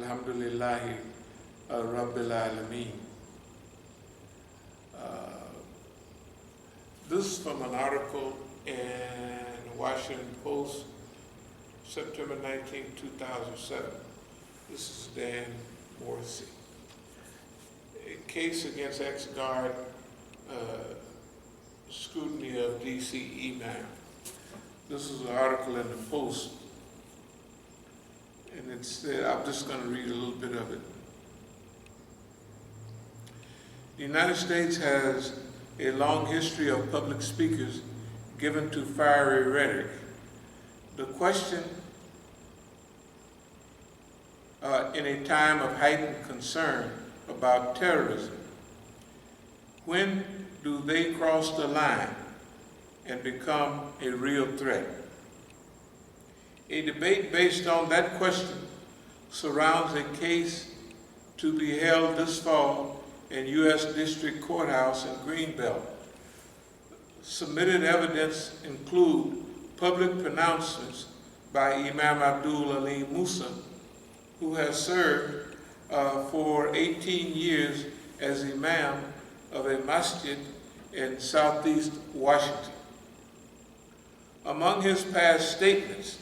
Alhamdulillahi Rabbil Alameen. This is from an article in Washington Post, September 19, 2007. This is Dan Morrissey. A case against ex-guard scrutiny of D.C. Imam. This is an article in the Post, and I'm just going to read a little bit of it. The United States has a long history of public speakers given to fiery rhetoric. The question in a time of heightened concern about terrorism, when do they cross the line and become a real threat? A debate based on that question surrounds a case to be held this fall in U.S. District Courthouse in Greenbelt. Submitted evidence include public pronouncements by Imam Abdul Ali Musa, who has served for 18 years as Imam of a Masjid in Southeast Washington. Among his past statements,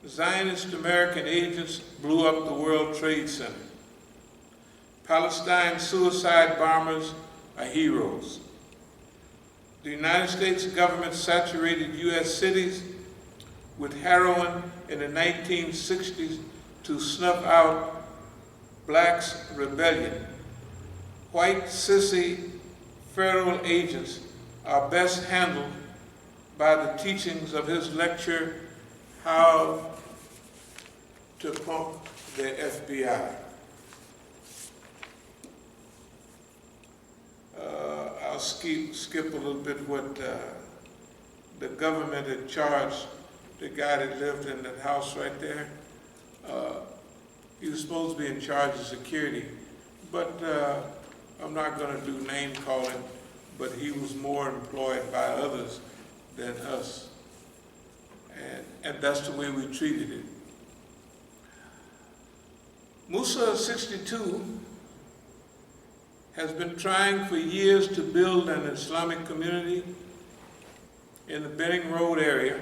Zionist American agents blew up the World Trade Center. Palestine suicide bombers are heroes. The United States government saturated U.S. cities with heroin in the 1960s to snuff out blacks' rebellion. White sissy federal agents are best handled by the teachings of his lecture, How to Pump the FBI. I'll skip a little bit what the government had charged the guy that lived in that house right there. He was supposed to be in charge of security, but I'm not going to do name calling, but he was more employed by others than us. And that's the way we treated it. Musa, 62, has been trying for years to build an Islamic community in the Benning Road area,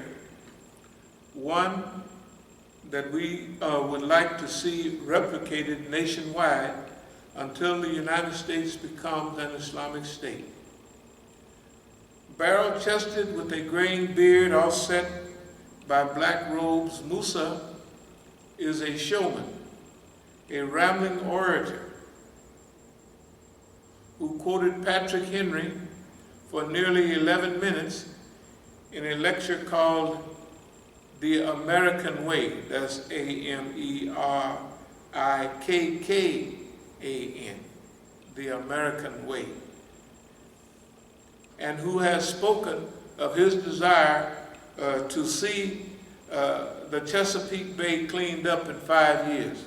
one that we would like to see replicated nationwide until the United States becomes an Islamic state. Barrel-chested with a graying beard offset by black robes, Musa is a showman, a rambling orator who quoted Patrick Henry for nearly 11 minutes in a lecture called The American Way. That's Amerikkan, The American Way. And who has spoken of his desire to see the Chesapeake Bay cleaned up in 5 years.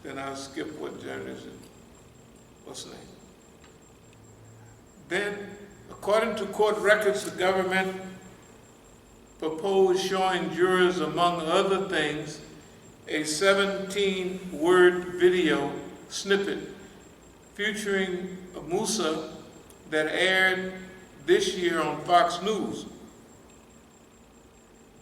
Then I'll skip what journalist is. What's the name? Then, according to court records, the government proposed showing jurors, among other things, a 17-word video snippet featuring Musa that aired this year on Fox News.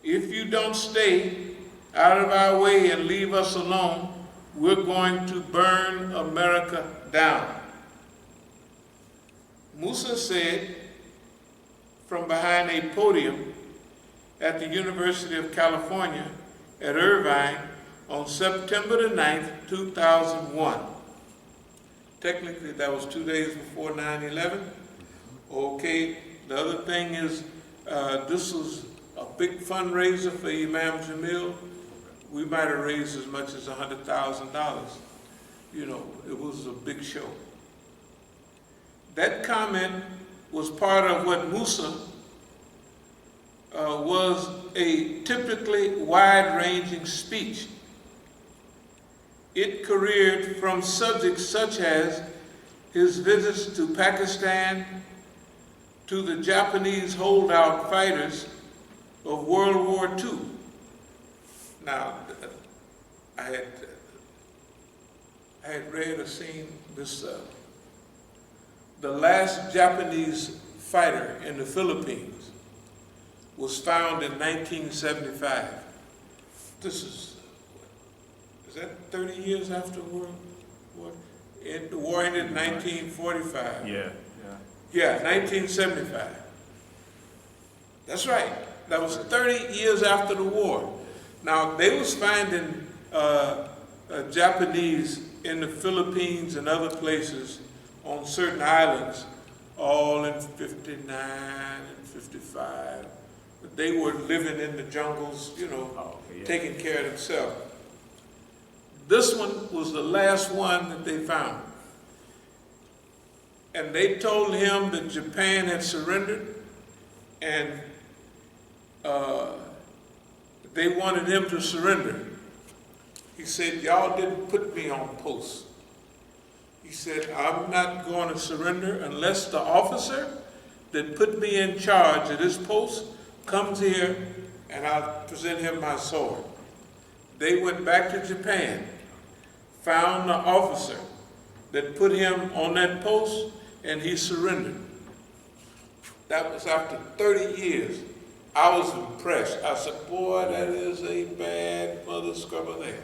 If you don't stay out of our way and leave us alone, we're going to burn America down. Musa said from behind a podium at the University of California at Irvine on September the 9th, 2001. Technically, that was 2 days before 9/11. Okay, the other thing is, this was a big fundraiser for Imam Jamil. We might have raised as much as $100,000. You know, it was a big show. That comment was part of what Musa was a typically wide-ranging speech. It careered from subjects such as his visits to Pakistan to the Japanese holdout fighters of World War II. Now, I had read or seen this, the last Japanese fighter in the Philippines was found in 1975. This is that 30 years after World War? The war ended in 1945. Yeah. Yeah, 1975. That's right. That was 30 years after the war. Now, they was finding Japanese in the Philippines and other places on certain islands, all in 59 and 55. But they were living in the jungles, taking care of themselves. This one was the last one that they found. And they told him that Japan had surrendered, and they wanted him to surrender. He said, y'all didn't put me on post. He said, I'm not going to surrender unless the officer that put me in charge of this post comes here and I'll present him my sword. They went back to Japan, found the officer that put him on that post, and he surrendered. That was after 30 years. I was impressed. I said, boy, that is a bad mother scrubber there.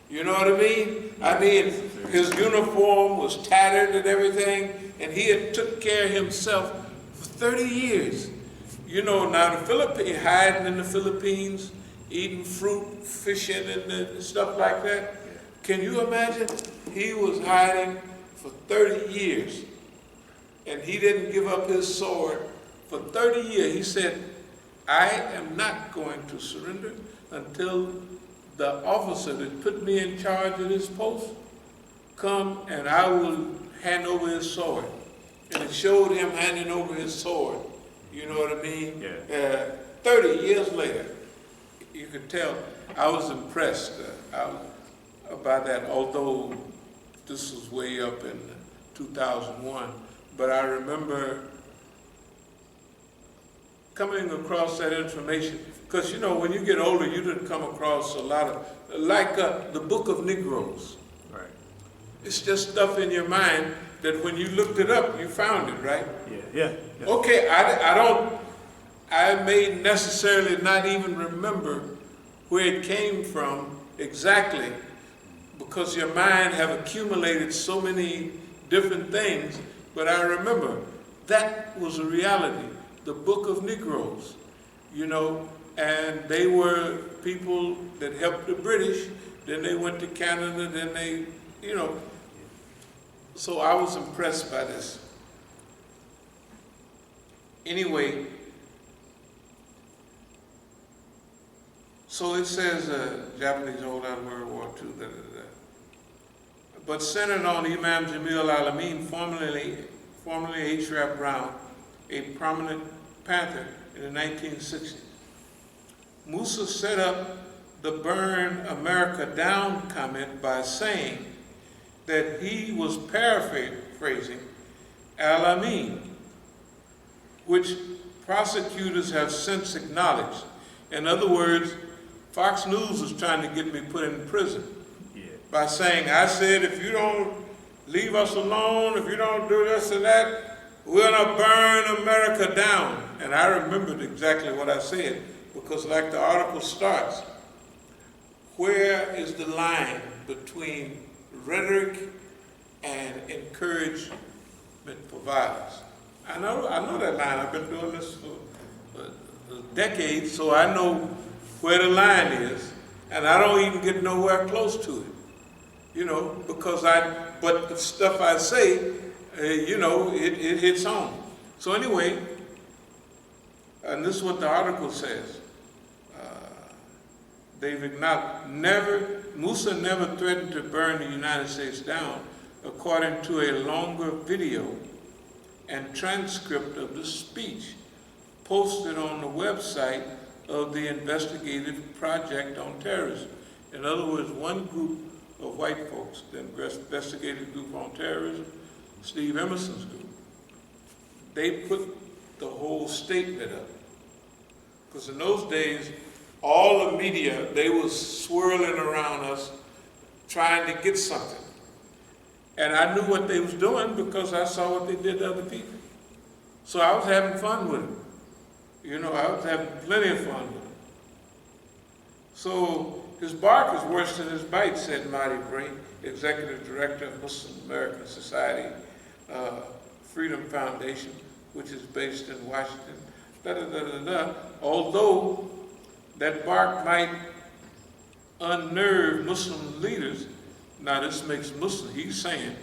You know what I mean? I mean, his uniform was tattered and everything, and he had took care of himself for 30 years. Now the Philippines, hiding in the Philippines, eating fruit, fishing, and stuff like that. Can you imagine? He was hiding for 30 years, and he didn't give up his sword for 30 years. He said, I am not going to surrender until the officer that put me in charge of this post come, and I will hand over his sword. And it showed him handing over his sword. You know what I mean? Yeah. 30 years later, you could tell I was impressed by that, although this was way up in 2001. But I remember coming across that information, because when you get older, you didn't come across a lot of, like the Book of Negroes. Right. It's just stuff in your mind that when you looked it up, you found it, right? Yeah. Okay, I may necessarily not even remember where it came from exactly, because your mind have accumulated so many different things, but I remember that was a reality. The Book of Negroes, and they were people that helped the British, then they went to Canada, then they, so I was impressed by this. Anyway, so it says Japanese hold out World War II, but centered on Imam Jamil Al-Amin, formerly H. Brown, a prominent Panther in the 1960s. Musa set up the Burn America Down comment by saying that he was paraphrasing Al-Amin, which prosecutors have since acknowledged. In other words, Fox News was trying to get me put in prison by saying, I said, if you don't leave us alone, if you don't do this and that, we're gonna burn America down. And I remembered exactly what I said, because like the article starts, where is the line between rhetoric and encouragement for violence? I know that line. I've been doing this for decades, so I know where the line is, and I don't even get nowhere close to it. But the stuff I say, it hits home. So anyway, and this is what the article says. They've acknowledged, Musa never threatened to burn the United States down, according to a longer video and transcript of the speech posted on the website of the Investigative Project on Terrorism. In other words, one group of white folks, the Investigative Group on Terrorism, Steve Emerson's group, they put the whole statement up. Because in those days, all the media, they was swirling around us trying to get something. And I knew what they was doing because I saw what they did to other people. So I was having fun with it. You know, I was having plenty of fun with it. So his bark is worse than his bite, said Marty Bray, Executive Director of Muslim American Society Freedom Foundation, which is based in Washington. Although that bark might unnerve Muslim leaders, now this makes Muslims, he's saying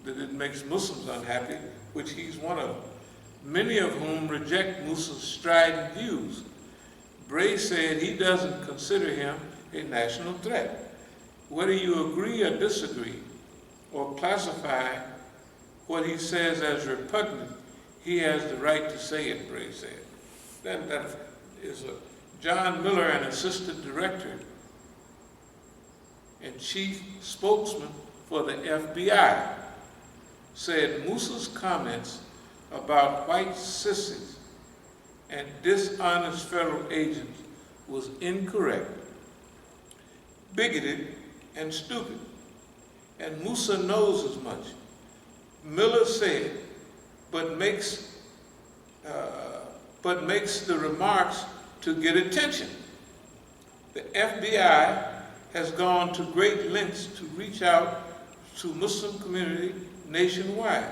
that it makes Muslims unhappy, which he's one of them, many of whom reject Musa's strident views. Bray said he doesn't consider him a national threat. Whether you agree or disagree, or classify what he says as repugnant, he has the right to say it, Bray said. Then that is John Miller, an assistant director and chief spokesman for the FBI, said Musa's comments about white sissies and dishonest federal agents was incorrect, bigoted, and stupid, and Musa knows as much. Miller said, but makes the remarks to get attention. The FBI has gone to great lengths to reach out to Muslim community nationwide.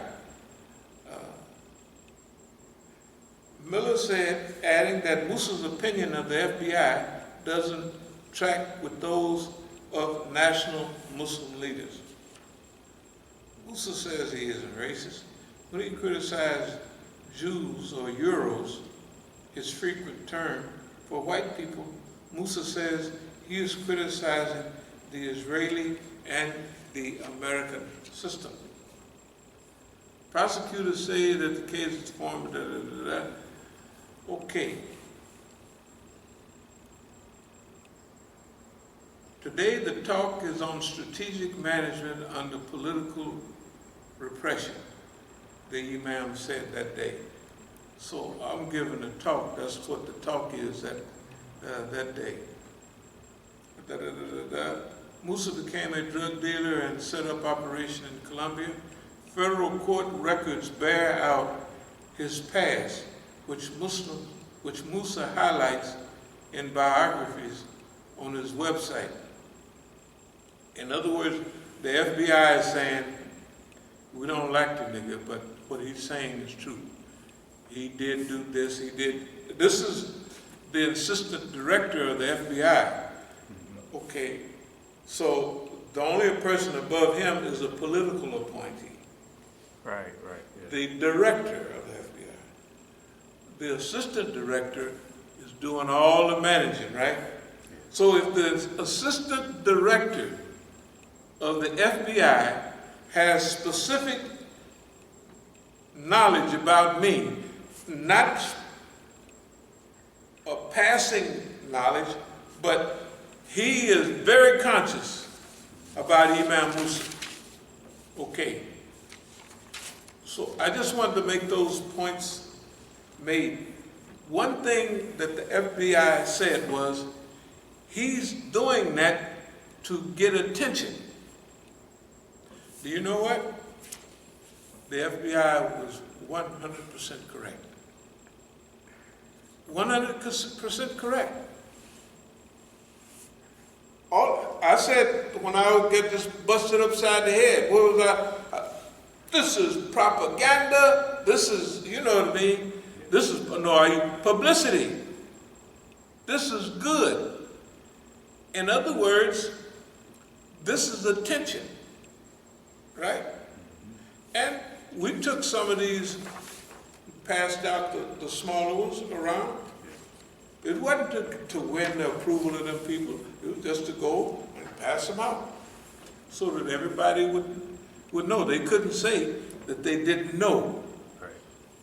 Miller said, adding that Musa's opinion of the FBI doesn't track with those of national Muslim leaders. Musa says he isn't racist. When he criticized Jews or Euros, his frequent term for white people, Musa says he is criticizing the Israeli and the American system. Prosecutors say that the case is formed, Okay. Today the talk is on strategic management under political repression, the Imam said that day. So I'm giving a talk, that's what the talk is that day. Musa became a drug dealer and set up operation in Colombia. Federal court records bear out his past, which Musa highlights in biographies on his website. In other words, the FBI is saying, we don't like the nigga, but what he's saying is true. He did do this, he did. This is the assistant director of the FBI. Okay, so the only person above him is a political appointee. Right, yeah. The director of the FBI. The assistant director is doing all the managing, right? So if the assistant director of the FBI has specific knowledge about me, not a passing knowledge, but he is very conscious about Imam Musa. Okay. So I just wanted to make those points made. One thing that the FBI said was, he's doing that to get attention. Do you know what? The FBI was 100% correct. 100% correct. I said when I would get just busted upside the head, what was I? This is propaganda. This is, you know what I mean? This is publicity. This is good. In other words, this is attention, right? And we took some of these, passed out the smaller ones around. It wasn't to win the approval of them people. It was just to go and pass them out so that everybody would know. They couldn't say that they didn't know. Right.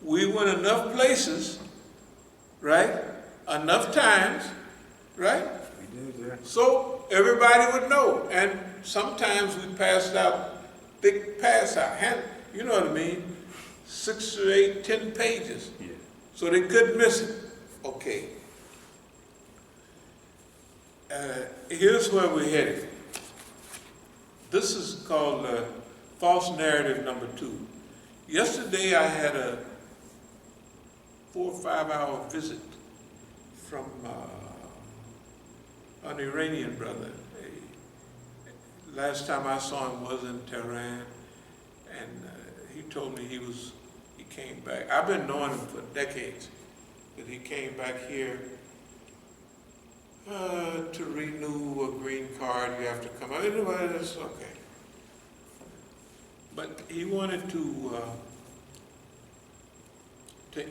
We went enough places, right? Enough times, right? We did, yeah. So everybody would know. And sometimes we passed out thick pass out, you know what I mean? 6 or 8, 10 pages. Yeah. So they couldn't miss it. Okay. Here's where we're headed. This is called false narrative number 2. Yesterday I had a 4 or 5 hour visit from an Iranian brother. Last time I saw him was in Tehran, and he told me he came back. I've been knowing him for decades, but he came back here to renew a green card. You have to come out. Anyway, that's okay. But he wanted to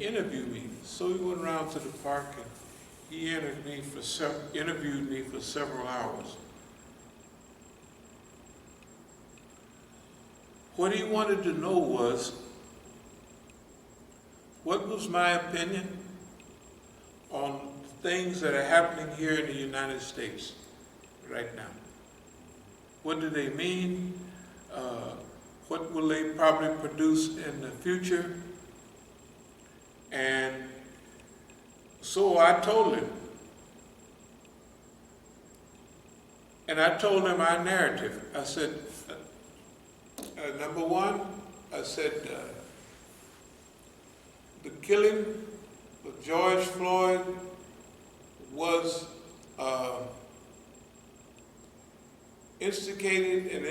interview me, so he went around to the park and he interviewed me for several hours. What he wanted to know was, what was my opinion on things that are happening here in the United States right now? What do they mean? What will they probably produce in the future? And so I told him. And I told him our narrative. I said, number one, I said, the killing of George Floyd was instigated and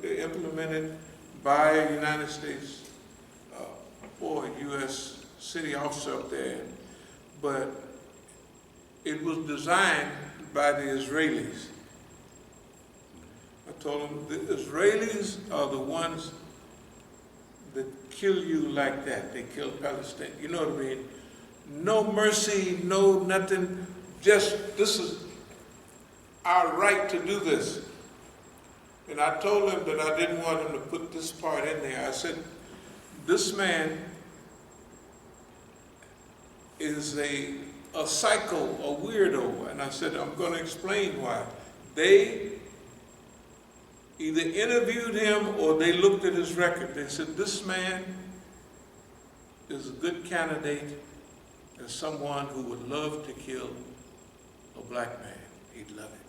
implemented by a United States or a U.S. city officer up there, but it was designed by the Israelis. I told them the Israelis are the ones that kill you like that. They kill Palestine. You know what I mean? No mercy, no nothing. Just, this is our right to do this. And I told him that I didn't want him to put this part in there. I said, this man is a psycho, a weirdo. And I said, I'm going to explain why. They either interviewed him or they looked at his record. They said, this man is a good candidate as someone who would love to kill a black man. He'd love it.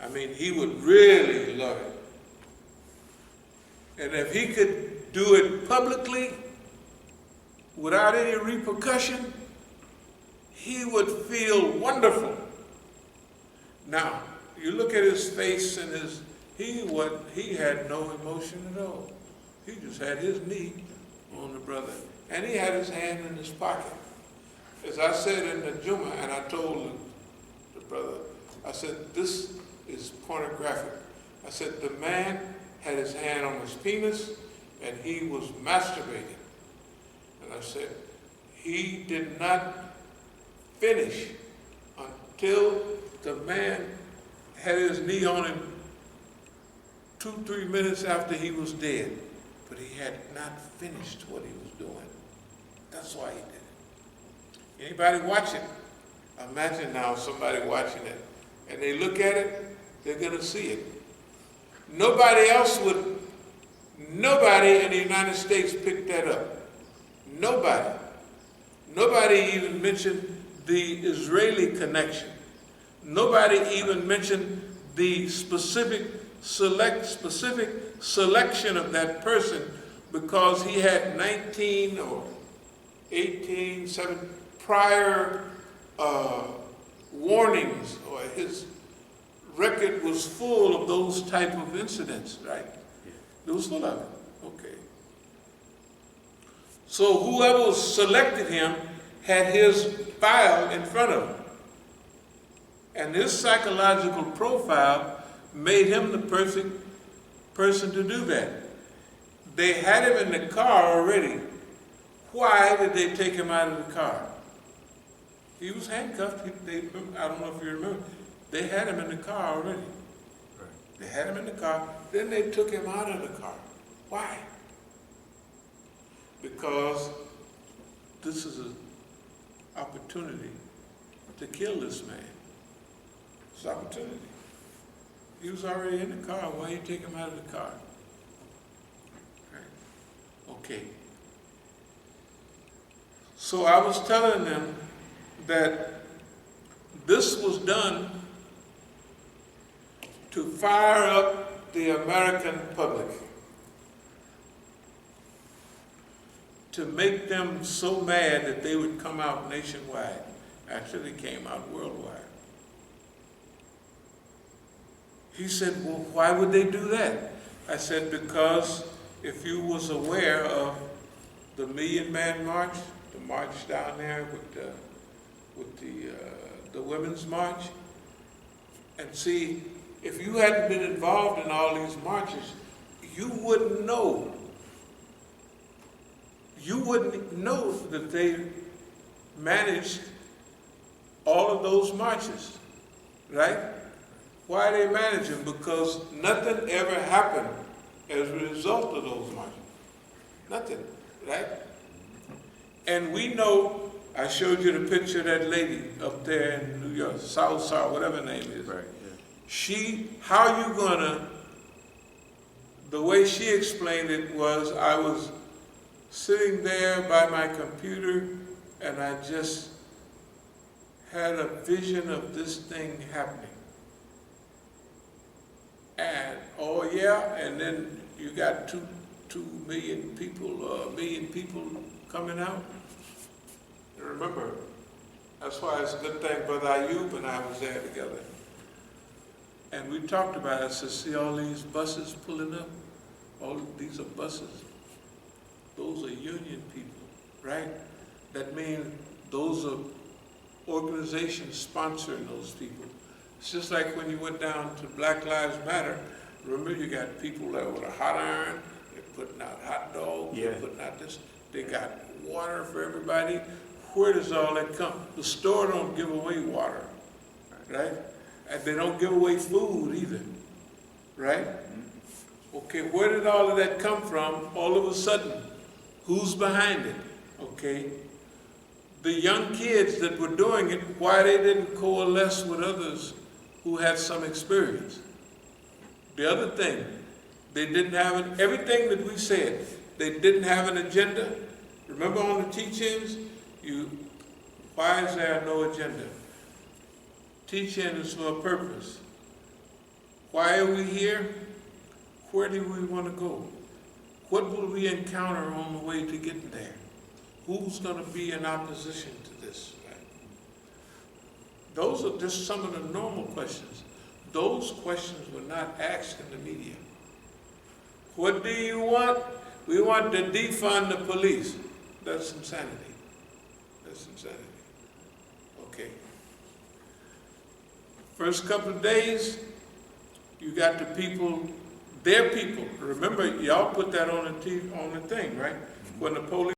I mean, he would really love it. And if he could do it publicly without any repercussion, he would feel wonderful. Now, you look at his face and he had no emotion at all. He just had his knee on the brother, and he had his hand in his pocket. As I said in the Juma, and I told the brother, I said, this is pornographic. I said, the man had his hand on his penis, and he was masturbating. And I said, he did not finish until the man had his knee on him 2-3 minutes after he was dead. But he had not finished what he was doing. That's why he did it. Anybody watch it? Imagine now somebody watching it, and they look at it, they're going to see it. Nobody in the United States picked that up. Nobody. Nobody even mentioned the Israeli connection. Nobody even mentioned the specific selection of that person, because he had 19 or 18, 7 prior warnings, or his record was full of those type of incidents, right? It was full of it. Okay. So whoever selected him had his file in front of him. And this psychological profile made him the perfect person to do that. They had him in the car already. Why did they take him out of the car? He was handcuffed. I don't know if you remember. They had him in the car already. Right. They had him in the car. Then they took him out of the car. Why? Because this is an opportunity to kill this man. It's an opportunity. He was already in the car. Why you take him out of the car? Right. Okay. So I was telling them that this was done to fire up the the American public, to make them so mad that they would come out nationwide. Actually, they came out worldwide. He said, well, why would they do that? I said, because if you was aware of the Million Man March, the march down there with the Women's March, and see, if you hadn't been involved in all these marches, you wouldn't know. You wouldn't know that they managed all of those marches, right? Why they manage them? Because nothing ever happened as a result of those marches. Nothing, right? And we know, I showed you the picture of that lady up there in New York, South, whatever her name is. Right. How you gonna, the way she explained it was, I was sitting there by my computer and I just had a vision of this thing happening. And, oh yeah, and then you got 2 million people coming out. And remember, that's why it's a good thing Brother Ayub and I was there together. And we talked about it. I said, see all these buses pulling up? All these are buses. Those are union people, right? That means those are organizations sponsoring those people. It's just like when you went down to Black Lives Matter. Remember, you got people there with a hot iron, they're putting out hot dogs, Yeah. they're putting out this, they got water for everybody. Where does all that come? The store don't give away water, right? And they don't give away food either, right? Okay, where did all of that come from all of a sudden? Who's behind it? Okay. The young kids that were doing it, why they didn't coalesce with others who had some experience. The other thing, they didn't have everything that we said, they didn't have an agenda. Remember on the teach-ins, why is there no agenda? Teach-in is for a purpose. Why are we here? Where do we want to go? What will we encounter on the way to getting there? Who's going to be in opposition to this? Right? Those are just some of the normal questions. Those questions were not asked in the media. What do you want? We want to defund the police. That's insanity. That's insanity. Okay. First couple of days, you got the people, their people. Remember, y'all put that on the thing, right? When the police